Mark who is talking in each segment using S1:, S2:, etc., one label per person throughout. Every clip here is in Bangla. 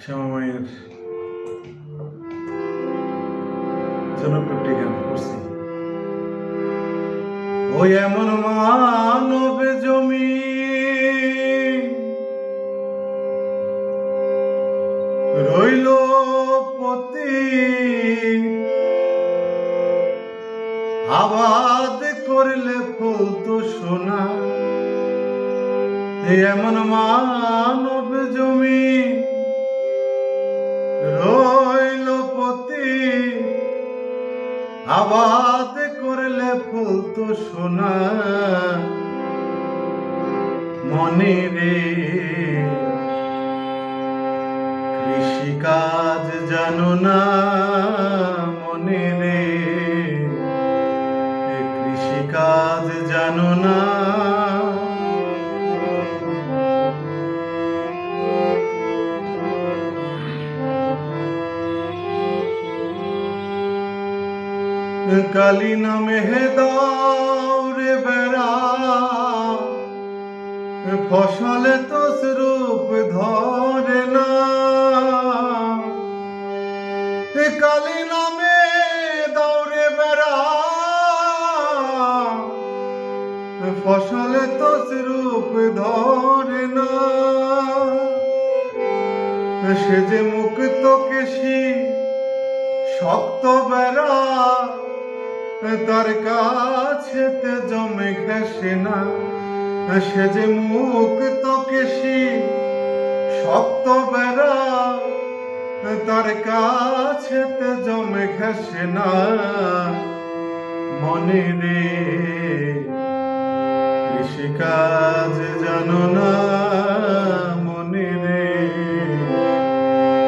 S1: শ্যামামায়ের জনপ্রিয় গান করছি। ওই এমন মানব জমি রইল পতি আবাদ করলে ফলতো সোনা। এমন মানব জমি রইল পতি আবাদ করলে ফলতো সোনা। মনে রে কৃষিকাজ জানো না, মনে রে কৃষিকাজ জানো না। কালী নামে দৌড়ে বেড়া ফসলে তো রূপ ধরে না। কালী নামে দৌড়ে বেড়া ফসলে তো রূপ ধরে না। সে যে মুক্ত কেশি শক্ত বেড়া তার কাছেতে জমে ঘেঁষে না। সে যে মুক্ত কেশি শক্ত বেড়া তার কাছেতে জমে ঘেঁষে না। মনে রে কৃষিকাজ জানো না, মনে রে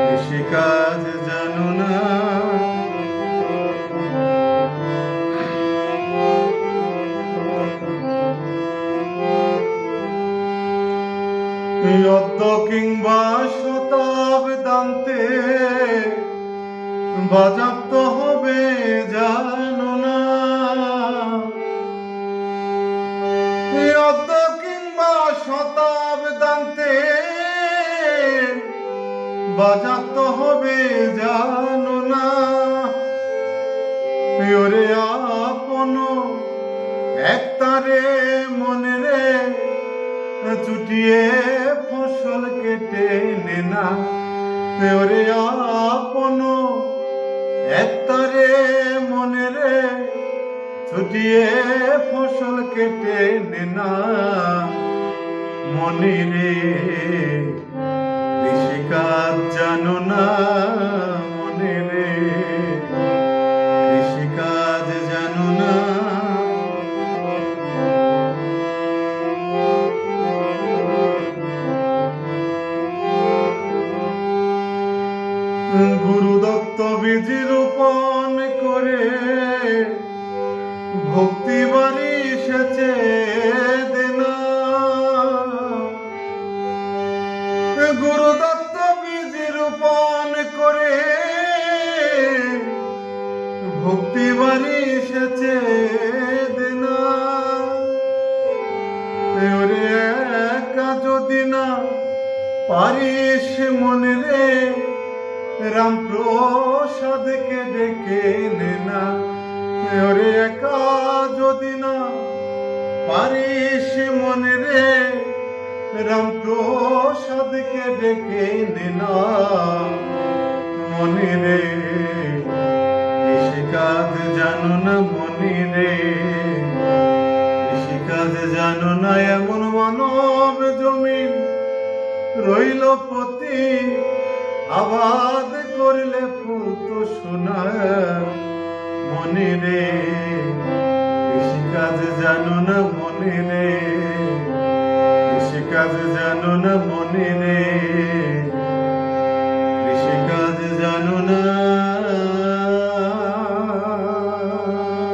S1: কৃষিকাজ জানো না। অদ্য কিংবা শতাব্দান্তে বাজাপ্ত হবে জানো না। অদ্য কিংবা শতাব্দান্তে বাজাপ্ত হবে জানো না। ওরে আপন একতারে মনে রে চুটিয়ে ফসল কেটে নে না। ওরে আপন একতারে মনে রে চুটিয়ে ফসল কেটে নে না। মনে রে কৃষিকাজ জানো না, মনে রে কৃষিকাজ জানো না। গুরুদত্ত বীজ রোপণ করে ভক্তি বাড়ি সেচে দেনা। গুরুদত্ত বীজ রোপণ করে ভক্তি বাড়ি সেচে দেনা। ওরে একা যদি না পারিস মনে রে রামপ্রসাদকে ডেকে নে না। ওরে একা যদি না পারিস মনে রে রামপ্রসাদকে ডেকে নে না। মনে রে কৃষিকাজ জানো না, মনে রে কৃষিকাজ জানো না। এমন মানব জমিন রইল পতি আবাদ করলে ফলতো সোনা। মনে রে কৃষিকাজ জানো না, মনে রে কৃষিকাজ জানো না, মনে রে।